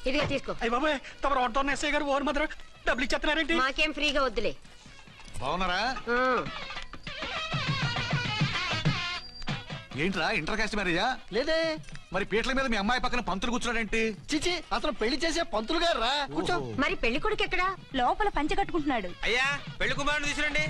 ఇదిగా తీసుకో. అయ్య బాబాయ్, తమరు ఆటో ఎస్ఐ గారు ఓన్ మాత్రం డబ్బులు ఇచ్చేస్తున్నారేంటి? మాకేం ఫ్రీగా వద్దులే. బాగున్నారా? ఏంట్రా ఇంటర్ కాస్ట్ మ్యారేజా? లేదే. మరి పీటల మీద మీ అమ్మాయి పక్కన పంతులు కూర్చున్నాడేంటి? చిచి, అతను పెళ్లి చేసే పంతులు గారు రా. కూర్చో. మరి పెళ్లి కొడుకు ఎక్కడా? లోపల పంచె కట్టుకుంటున్నాడు. అయ్యా, పెళ్లి కుమారుని తీసుకురండి.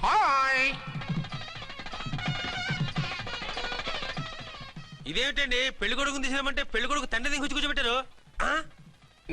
హాయ్. ఇదేమిటండి పెళ్లి కొడుకుని తీసినామంటే పెళ్లి కొడుకు తండ్రి దిగి కూర్చోబెట్టారు.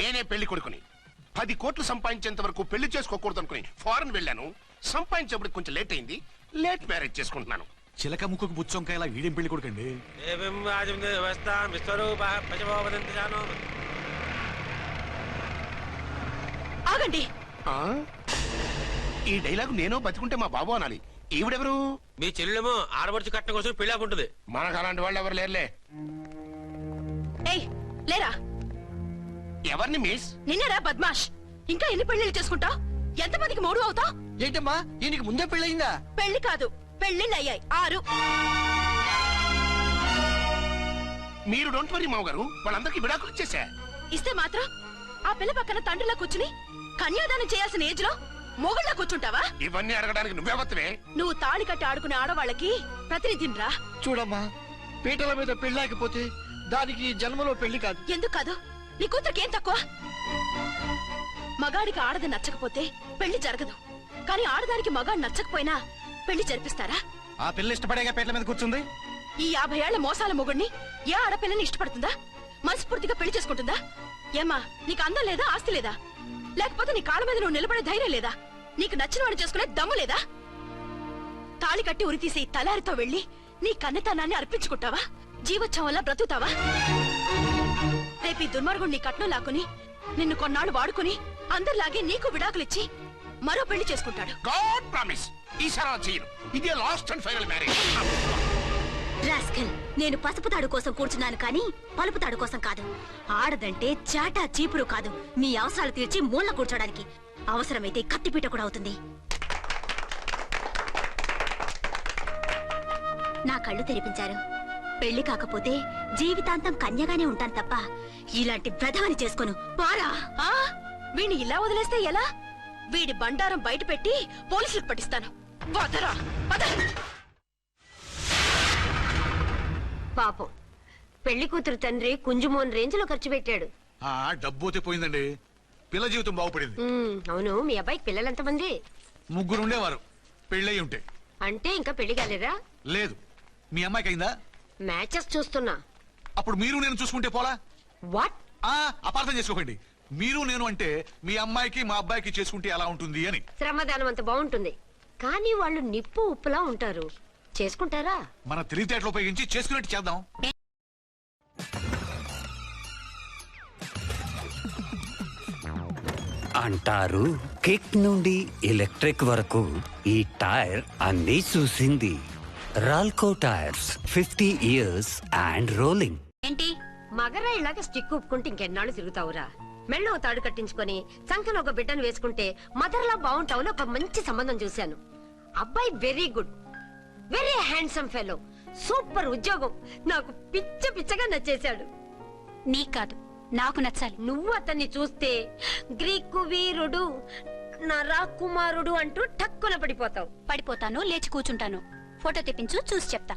నేనే పెళ్లి కొడుకుని. 10 కోట్లు సంపాదించేంత వరకు పెళ్లి చేసుకోకూడదు అనుకుని ఫారెన్ వెళ్ళాను. సంపాదించేప్పుడు కొంచెం లేట్ అయింది. లేట్ మ్యారేజ్ చేసుకుంటున్నాను. చిలక ముక్కుకు బుచ్చొంకాయలా వీడేం పెళ్లి కొడుకండి? ఆగండి. ఈ డైలాగ్ నేను బతికుంటే మా బాబు అనాలి. ఈవిడెవరు? మీ చెల్లెమో ఆడబడుచు కట్నం కోసం పెళ్లి ఆపుంటది. మనకు అలాంటి వాళ్ళు ఎవరు లేరులే. ఏయ్, లేరా. ఎవరిని మిస్? నిన్నరా బద్మాష్. ఇంకా ఎన్ని పెళ్లిళ్ళు చేసుకుంటా? ఎంతమందికి మూడు అవుతా? ఏంటమ్మా, ఈయనకి ముందే పెళ్ళయిందా? పెళ్లి కాదు, పెళ్లిళ్ళు అయ్యాయి 6. మీరు డోంట్ వరీ మావగారు, వాళ్ళందరికీ విడాకులు ఇచ్చేసా. ఇస్తే మాత్రం ఆ పిల్ల పక్కన తండ్రిలా కూర్చుని కన్యాదానం చేయాల్సిన ఏజ్ లో మొగుళ్ళ కూర్చుంటావా? ఇవన్నీ అడగడానికి నువ్వెవత్తవే? నువ్వు తాళి కట్టి ఆడుకునే ఆడవాళ్ళకి ప్రతినిధిరా. చూడమ్మా, పీటల మీద పెళ్ళాకపోతే దానికి ఈ జన్మలో పెళ్లి కాదు. ఎందుకు కాదు? నీ కూతురికేం తక్కువ? మగాడికి ఆడది నచ్చకపోతే పెళ్లి జరగదు. కానీ ఆడదానికి మగాడు నచ్చకపోయినా పెళ్లి జరిపిస్తారా? ఆ పిల్ల ఇష్టపడేగా పీటల మీద కూర్చుంది. ఈ 50 ఏళ్ల మోసాల మొగుడిని ఏ ఆడపిల్లని ఇష్టపడుతుందా? మనస్ఫూర్తిగా పెళ్లి చేసుకుంటుందా? ఏమ్మా, నీకు అందం లేదా, ఆస్తి లేదా? లేకపోతే నీ కాళ్ళ మీద నువ్వు నిలబడే ధైర్యం లేదా? నీకు నచ్చిన వాడు చేసుకునే దమ్ము లేదా? తాళి కట్టి ఉరితీసే ఈ తలారితో వెళ్లి నీ కన్నెతనాన్ని అర్పించుకుంటావా? జీవోత్సవంలా బ్రతుకుతావా? రేపు ఈ దుర్మార్గుడు నీ కట్నం లాక్కుని నిన్ను కొన్నాళ్ళు వాడుకుని అందరిలాగే నీకు విడాకులిచ్చి మరో పెళ్లి చేసుకుంటాడు. గాడ్ ప్రామిస్, ఈసారి అలా చేయను. ఇదే last and final marriage. Rascal, నేను పసుపు తాడు కోసం కూర్చున్నాను కానీ పలుపు తాడు కోసం కాదు. ఆడదంటే చాటా చీపురు కాదు, నీ అవసరాలు తీర్చి మూల కూర్చోడానికి. అవసరమైతే కత్తిపీట కూడా అవుతుంది. నా కళ్ళు తెరిపించారు. పెళ్లి కాకపోతే జీవితాంతం కన్యగానే ఉంటాను తప్ప ఇలాంటి ప్రధాని చేసుకోను. పారా. వీణ్ణి ఇలా వదిలేస్తే ఎలా? వీడి బండారం బయట పెట్టి పోలీసులకు పట్టిస్తాను. వదరా, వద. పాపం పెళ్లి కూతురు తండ్రి కుంజుమోన్ రేంజ్ లో ఖర్చు పెట్టాడు. ఆ డబ్బు పోయిందండి. పిల్ల జీవితం బాగుపడింది. అవును, మీ అబ్బాయికి పిల్లలు ఎంతమంది? 3 ఉండేవారు. పెళ్ళయి ఉంటే. అంటే ఇంకా పెళ్లి కాలేదా? లేదు. మీ అమ్మాయికి అయిందా? మ్యాచెస్ చూస్తున్నా. అప్పుడు మీరు నేను చూసుకుంటే పోలా? వాట్? అపార్థం చేసుకోకండి. మీరు నేను అంటే మీ అమ్మాయికి మా అబ్బాయికి చేసుకుంటే ఎలా ఉంటుంది అని. శ్రమదానం అంత బాగుంటుంది, కానీ వాళ్ళు నిప్పు ఉప్పులా ఉంటారు. చేసుకుంటారా? మన తెలివితేటలు ఉపయోగించి చేసుకున్నట్టు చేద్దాం. అంటారు కిక్ నుండి ఎలక్ట్రిక్ వరకు ఈ టైర్ అన్నీ చూసింది. రాల్కో టైర్స్ 50 years అండ్ రోలింగ్. ఏంటి మగరా ఇలాగ స్టిక్ ఉప్పుకుంటే ఇంకెన్నాళ్ళు తిరుగుతావురా? మెళ్ళో తాడు కట్టించుకొని సంఖ్యలో ఒక బిడ్డను వేసుకుంటే మదర్లా బాగుంటావుని ఒక మంచి సంబంధం చూశాను. అబ్బాయి very good, very handsome fellow, super ఉద్యోగం. నాకు పిచ్చగా నచ్చేశాడు. నీకు కాదు, నాకు నచ్చాలి. నువ్వు అతన్ని చూస్తే గ్రీకు వీరుడు, నా రాకుమారుడు అంటూ టక్కున పడిపోతావు. పడిపోతాను, లేచి కూర్చుంటాను. ఫోటో తెప్పించు, చూసి చెప్తా.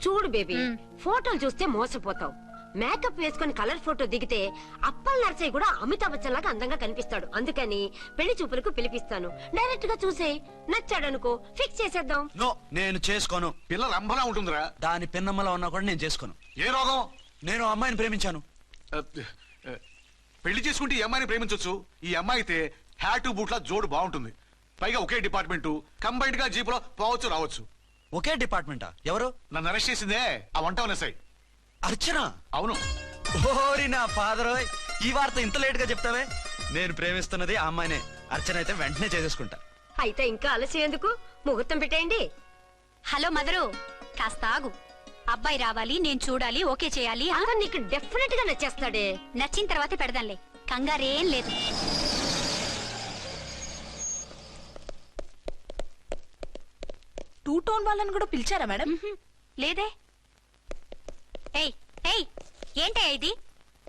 చూడు బేబీ, ఫోటోలు చూస్తే మోసపోతావు. మేకప్ వేసుకుని కలర్ ఫోటో దిగితే అప్పల్ నర్సయ్య కూడా అమితాబ్ బచ్చన్ లాగా అందంగా కనిపిస్తాడు. అందుకని పెళ్లి చూపులకు పిలిపిస్తాను. డైరెక్ట్ గా చూసే నచ్చాడనుకో ఫిక్స్ చేసేద్దాం. నో, నేను చేసుకోను. పిల్ల రంభలా ఉంటుందిరా. దాని పిన్నమ్మలా ఉన్నా కూడా నేను చేసుకోను. ఏ రోగం? నేను అమ్మాయిని ప్రేమించాను. పెళ్లి చేసుకుంటే ఈ అమ్మాయిని ప్రేమించొచ్చు. ఈ అమ్మాయి అయితే హ్యాటు బూట్ల జోడు బాగుంటుంది. పైగా ఒకే డిపార్ట్మెంట్, కంబైన్డ్ గా జీపులో పోవచ్చు రావచ్చు. ఒకే డిపార్ట్మెంటా? ఎవరు? నన్ను అరెస్ట్ చేసిందే ఆ వంటవనసాయి. అర్చన? అవును. ఓరి నా ఫాదర్, ఈ వార్త ఇంత లేట్ గా చెప్తావే. నేను ప్రేమిస్తున్నది ఆ అమ్మాయినే. అర్చన అయితే వెంటనే చేసేసుకుంటా. అయితే ఇంకా ఆలస్యం ఎందుకు? ముహూర్తం పెట్టేయండి. హలో మదరు, కాస్త ఆగు. అబ్బాయి రావాలి, నేను చూడాలి, ఓకే చేయాలి. అతను నీకు డెఫినెట్ గా నచ్చేస్తాడే. నచ్చిన తర్వాతే పెడదాంలే, కంగారేం లేదు. టూ టోన్ వాళ్ళని కూడా పిలిచారా మేడం? లేదే. ఏయ్ ఏయ్, ఏంటయ్యా ఇది?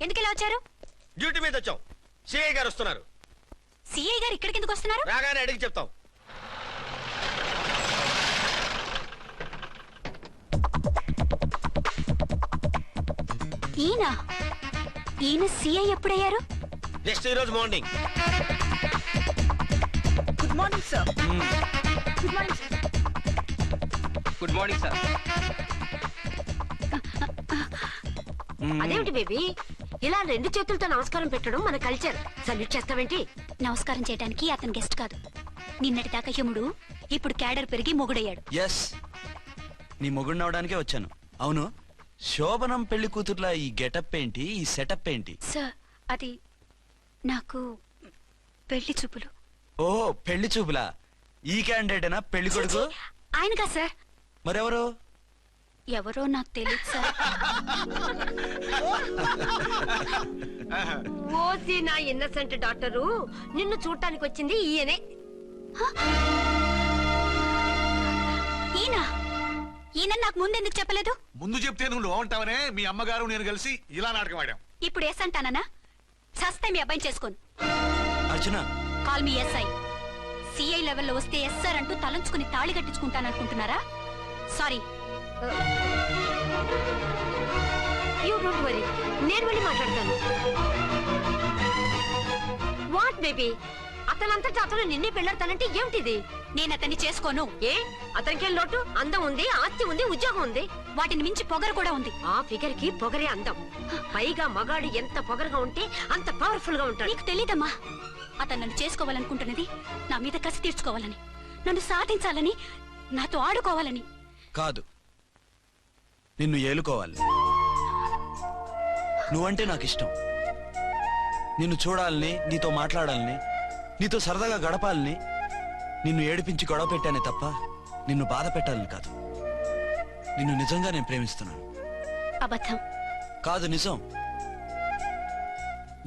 ఎందుకు ఇలా వచ్చారు? డ్యూటీ మీద వచ్చాం. సిఐ గారు వస్తున్నారు. సిఐ గారు ఇక్కడికి ఎందుకు వస్తున్నారు? రాగానే అడిగి చెప్తాం. ఈయన సిఐ ఎప్పుడయ్యారు? నెక్స్ట్ ఈ రోజు morning. Good morning sir. Good morning sir. Good morning sir. అదేమిటి బేబీ, ఇలా 2 చేతులతో నమస్కారం పెట్టడం మన కల్చర్. సల్యూట్ చేస్తావేంటి? నమస్కారం చేయడానికి అతను గెస్ట్ కాదు. నిన్నటి దాకా యముడు, ఇప్పుడు క్యాడర్ పెరిగి మొగుడయ్యాడు. ఎస్, నీ మొగుడిని అవడానికే వచ్చాను. అవును, శోభనం పెళ్లి కూతుర్లా ఈ గెటప్ ఏంటి, ఈ సెటప్ ఏంటి? సార్, అది నాకు పెళ్లి చూపులు. ఓ, పెళ్లి చూపులా? ఈ క్యాండిడేటేనా పెళ్లి కొడుకు? ఆయనగా సార్. మరెవరు? ఎవరో నాకు తెలియదు సార్. ఓసి నా ఇన్నసెంట్ డాక్టరు, నిన్ను చూడటానికి వచ్చింది ఈయనే. ఈయన నాకు ముందెందుకు చెప్పలేదు? ముందు చెప్తే నువ్వు బాగుంటావనే మీ అమ్మగారు నేను కలిసి ఇలా నాటకం ఆడాం. ఇప్పుడు ఎస్ అంటానా? సస్తే మీ అబ్బాయిని చేసుకోను. అర్చన, కాల్ మీ ఎస్ఐ. సిఐ లెవెల్లో వస్తే ఎస్ఆర్ అంటూ తలంచుకుని తాళి కట్టించుకుంటాననుకుంటున్నారా? సారీ. యూ డోంట్ వరీ, నేను వెళ్ళి మాట్లాడతాను. వాట్ బేబీ, అతనంతటా అతను నిన్నే పెళ్ళాడతానంటే ఏమిటిది? నేను అతన్ని చేసుకోను. ఏ, అతనికేం లోటు? అందం ఉంది, ఆస్తి ఉంది, ఉద్యోగం ఉంది. వాటిని మించి పొగరు కూడా ఉంది. ఆ ఫిగర్ కి పొగరే అందం. పైగా మగాడు ఎంత పొగరుగా ఉంటే అంత పవర్ఫుల్ గా ఉంటాడు. నీకు తెలీదమ్మా, అతను నన్ను చేసుకోవాలనుకుంటున్నది నా మీద కసి తీర్చుకోవాలని, నన్ను సాధించాలని, నాతో ఆడుకోవాలని కాదు, నిన్ను ఏలుకోవాలి. నువ్వంటే నాకు ఇష్టం. నిన్ను చూడాలని, నీతో మాట్లాడాలని, నీతో సరదాగా గడపాలని, నిన్ను ఏడిపించి గొడవ పెట్టానే తప్ప నిన్ను బాధ పెట్టాలని కాదు. నిన్ను నిజంగా నేను ప్రేమిస్తున్నాను. అబద్ధం. కాదు, నిజం.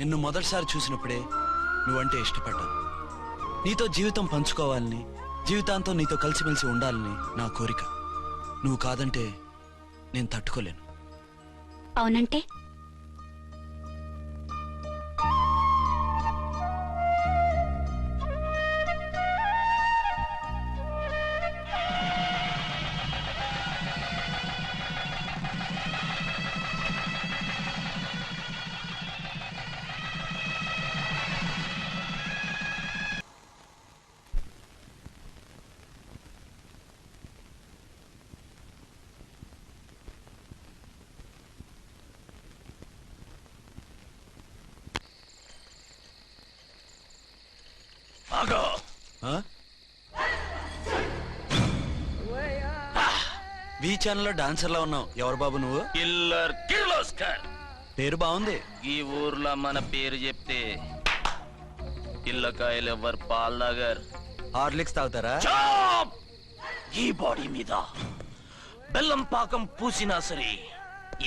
నిన్ను మొదటిసారి చూసినప్పుడే నువ్వంటే ఇష్టపడ్డాను. నీతో జీవితం పంచుకోవాలని, జీవితాంతం నీతో కలిసిమెలిసి ఉండాలని నా కోరిక. నువ్వు కాదంటే నేను తట్టుకోలేను. అవునంటే? వి ఛానల్ లో డాన్సర్ లా ఉన్నావు. ఎవరు బాబు నువ్వు? కిల్లర్ కిర్లోస్కర్. పేరు బాగుంది. ఈ ఊర్లో మన పేరు చెప్తే పిల్లకాయలు ఎవరు పాల్ దగ్గర హార్లిక్స్ తాగుతారా? ఈ బాడీ మీద బెల్లం పాకం పూసినా సరే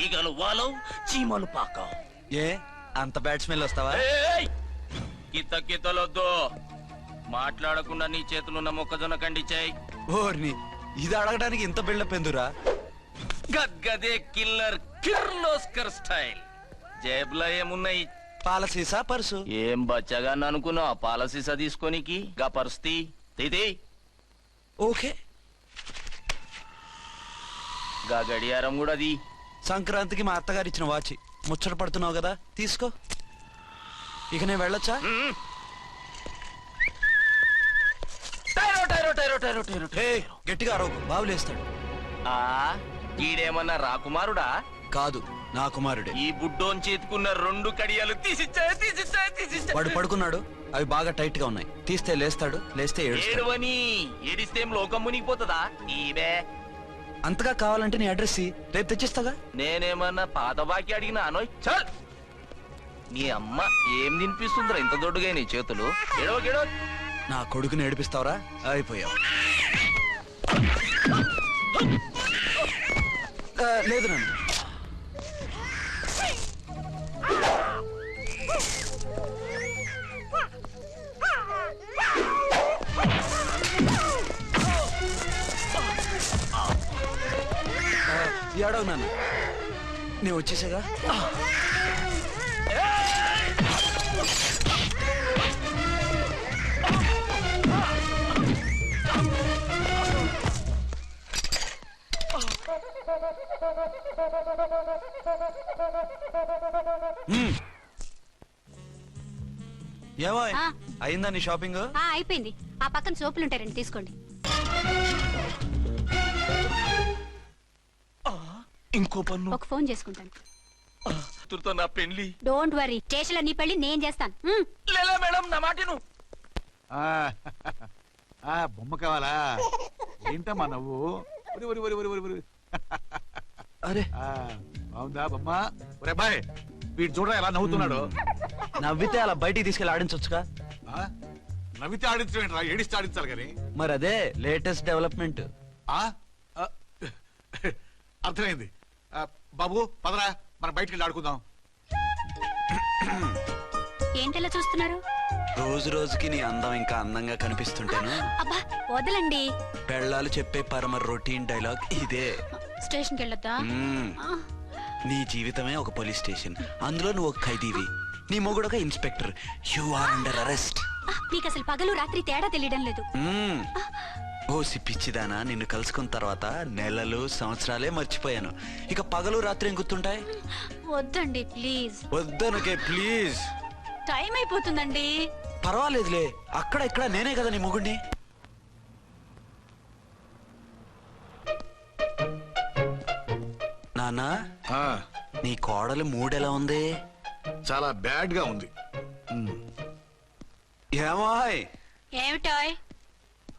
ఈగలు వాలవు, చీమలు పాకం. ఏ అంత బ్యాడ్ స్మెల్ వస్తావా? కిత కితలొద్దు. మాట్లాడకుండా నీ చేతులున్న మొక్కజొన్న కండిచాయి. ఓర్ని, ఇది అడగడానికి ఇంత బిల్డప్ ఎందురా? గద్గదే కిల్లర్ కిర్లోస్కర్ స్టైల్. జేబులో ఏమున్నాయి? పాలసీసా, పర్సు? ఏం బచ్చగా అనుకున్నావు? పాలసీసా తీసుకోనికి గా పరిస్థితి తీది. ఓకే, గా గడియారం కూడా అది. సంక్రాంతికి మా అత్తగారు ఇచ్చిన వాచి. ముచ్చట పడుతున్నావు కదా, తీసుకో. ఇక నేను వెళ్ళొచ్చా? గట్టిగా అరవకు, బావులేస్తాడు. ఈడేమన్నా రాకుమారుడా? కాదు, నా కుమారుడే. ఈ బుడ్డోన్ చేతుకున్న 2 కడియాలు తీసిచ్చా. వాడు పడుకున్నాడు, అవి బాగా టైట్ గా ఉన్నాయి. తీస్తే లేస్తాడు, లేస్తే ఏడుస్తాడు. ఏడువని ఏడిస్తే లోకం మునిగిపోతుందా? ఈబే అంతగా కావాలంటే నీ అడ్రస్ రేపు తెచ్చిస్తాగా. నేనేమన్నా పాత బాకి అడిగినా అనోయ్. చల్, నీ అమ్మ ఏం తినిపిస్తుందిరా ఇంత దొడ్డుగా నీ చేతులు? గెడవ నా కొడుకుని ఏడిపిస్తావరా? అయిపోయావు. లేదు నన్ను. ఏడవు నాన్న, నేను వచ్చేసాగా. ఏమో అయిందా నీ షాపింగ్? అయిపోయింది. ఆ పక్కన సోపులుంటాయి, రండి తీసుకోండి. ఇంకో పన్ను. ఒక ఫోన్ చేసుకుంటాను. నా పెళ్లి. డోంట్ వరీ, స్టేషన్లో నీ పెళ్లి నేను చేస్తాను. లేలా మేడం, నా మాటను. బొమ్మ కావాలా? ఏంటమ్మా నవ్వు? అరే బాగుందా బొమ్మ? ఒరే బాయ్, వీడు చూడరా ఎలా నవ్వుతున్నాడు. నవ్వితే అలా బయటికి తీసుకెళ్ళి ఆడించొచ్చుగా. నవ్వితే ఆడించడం, ఏడిస్తే ఆడించాలి కానీ. మరి అదే లేటెస్ట్ డెవలప్మెంట్. అర్థమైంది. బాబు పదరా, మనం బయటికి వెళ్ళి ఆడుకుందాం. ఏంటలా చూస్తున్నారు? రోజు రోజుకి నీ అందం ఇంకా అందంగా కనిపిస్తుంటాను. అబ్బా వదలండి. పెళ్ళాలు చెప్పే పరమ రొటీన్ డైలాగ్ ఇదే. స్టేషన్కి వెళ్ళొద్దా? నీ జీవితమే ఒక పోలీస్ స్టేషన్, అందులో నువ్వు ఒక ఖైదీవి, నీ మొగుడు ఒక inspector. You are under arrest. మీకు అసలు పగలు రాత్రి తేడా తెలియడం లేదు. ఓ సిప్పిచ్చిదానా, నిన్ను కలుసుకున్న తర్వాత నెలలు సంవత్సరాలే మర్చిపోయాను. ఇక పగలు రాత్రి ఏం గుర్తుంటాయి? వద్దండి ప్లీజ్. వద్దనుకే ప్లీజ్. టైం అయిపోతుందండి. పర్వాలేదులే, అక్కడ ఇక్కడ నేనే కదా నీ మొగుడిని. నానా, నీ కోడలు మూడెలా ఉంది? చాలా బ్యాడ్ గా ఉంది. ఏమాయ్? ఏమిటాయ్?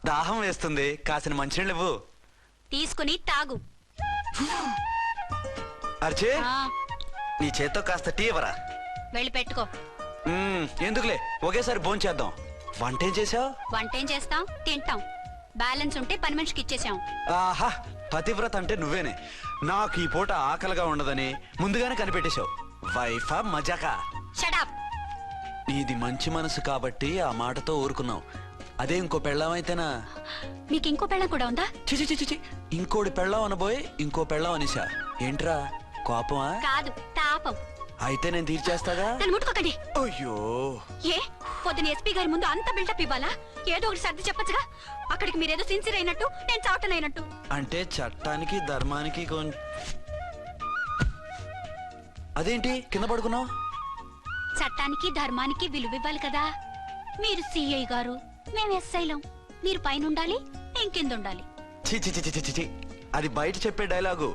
దాహం వేస్తుంది, కాసిన మంచినీళ్ళు ఇవ్వు. తీసుకుని తాగు. అర్చే, నీ చేత్తో కాస్త టీ ఇవ్వరా. వెళ్ళి పెట్టుకో. ఎందుకులే, ఒకేసారి భోంచేద్దాం. వంటేం చేసావు? వంటేం చేస్తాం, తింటాం. బ్యాలెన్స్ ఉంటే పని మనిషికి ఇచ్చేసాం. ఆహా, పతివ్రత అంటే నువ్వేనే. నాకు ఈ పూట ఆకలిగా ఉండదని ముందుగానే కనిపెట్టేశావు. వైఫా మజాకా? షటప్. నీది మంచి మనసు కాబట్టి ఆ మాటతో ఊరుకున్నావు. అదే ఇంకో పెళ్ళాం అయితేనా? మీకు ఇంకో పెళ్ళం కూడా ఉందా? చిచి, ఇంకోటి పెళ్ళాం అనబోయి ఇంకో పెళ్ళాం అనేసా. ఏంట్రా కోపమా? కాదు, తాపం. అయితే నేను తీర్చేస్తాగా. నన్ను ముట్టుకోకండి. అయ్యో, ఏ పొద్దున ఎస్పీ గారి ముందు అంత బిల్డప్ ఇవ్వాలా? ఏదో ఒకటి సర్ది చెప్పచ్చుగా. అక్కడికి మీరేదో సిన్సియర్ అయినట్టు, నేను చావటం అయినట్టు. అంటే చట్టానికి ధర్మానికి అదేంటి కింద పడుకున్నావు? చట్టానికి ధర్మానికి విలువ ఇవ్వాలి కదా. మీరు సిఐ గారు, మేము ఎస్ఐలం. మీరు పైన ఉండాలి, నేను కింద ఉండాలి. చి, అది బయట చెప్పే డైలాగు.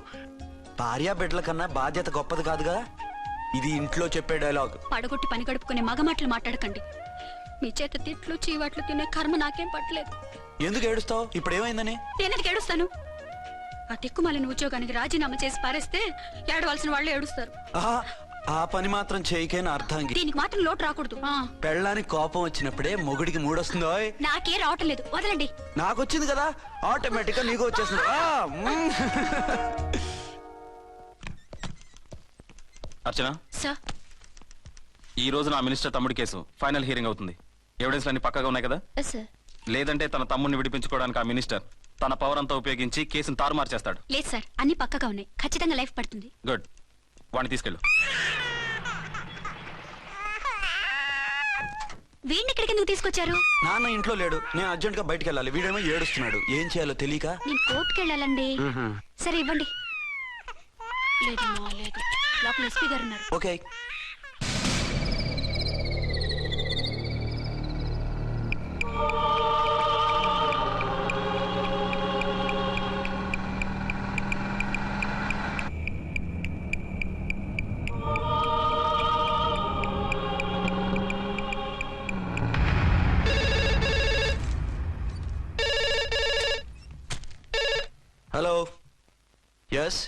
భార్యా బిడ్డల కన్నా బాధ్యత గొప్పది కాదుగా. ఇది ఇంట్లో చెప్పే డైలాగ్. పడగొట్టి పని గడుపుకునే మగమాటలు మాట్లాడకండి. మీ చేత తిట్లు చీవాట్లు తినే కర్మ నాకేం పట్టలేదు. ఎందుకు ఏడుస్తావు? ఇప్పుడు ఏమైందని? నేనెందుకు ఏడుస్తాను? ఆ తిక్కుమాలిన ఉద్యోగానికి రాజీనామా చేసి పారేస్తే ఏడవలసిన వాళ్ళే ఏడుస్తారు. ఆ పని మాత్రం చేయకేన అర్థంగి. దీనికి మాత్రం లోటు రాకూడదు. పెళ్ళానికి కోపం వచ్చినప్పుడే మొగుడికి మూడొస్తుందో. నాకే రావటం లేదు, వదలండి. నాకొచ్చింది కదా, ఆటోమేటిక్ గా నీకు వచ్చేస్తుంది. అర్చన సార్, ఈ రోజు నా మినిస్టర్ తమ్ముడి కేసు ఫైనల్ హియరింగ్ అవుతుంది. ఎవిడెన్స్ అన్ని పక్కగా ఉన్నాయి కదా? సార్. లేదంటే తన తమ్ముడిని విడిపించుకోవడానికి ఆ మినిస్టర్ తన పవర్ అంతా ఉపయోగించి కేసును తారుమారు చేస్తాడు. లేదు సార్, అన్ని పక్కగా ఉన్నాయి. ఖచ్చితంగా లైఫ్ పడుతుంది. గుడ్, వాడిని తీసుకెళ్ళు. వీడిని ఇక్కడికి ఎందుకు తీసుకొచ్చారు? నాన్న ఇంట్లో లేడు, నేను అర్జెంట్ గా బయటకు వెళ్ళాలి. వీడేమో ఏడుస్తున్నాడు, ఏం చేయాలో తెలియక. నేను కోర్టుకి వెళ్ళాలండి. సరే ఇవ్వండి. లేదు లేదు, లోపల ఎస్పీ గారు ఉన్నారు. ఓకే. Hello, yes.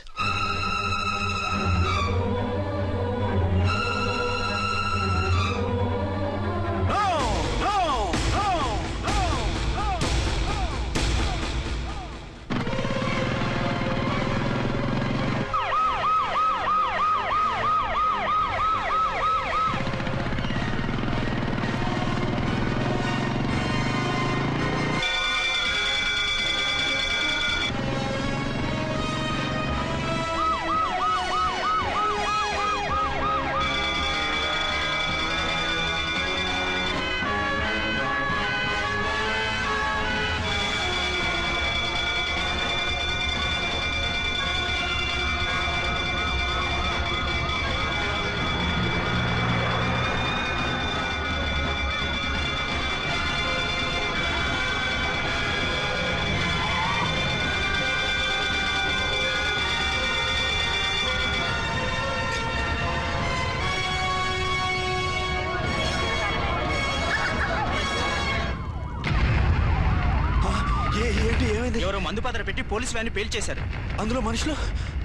ఎవరో మందు పాత్ర పెట్టి పోలీస్ వ్యాన్ పేల్చేశారు. అందులో మనుషులు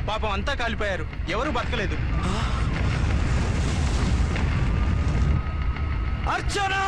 పాపం అంతా కాలిపోయారు, ఎవరు బతకలేదు. అర్చనా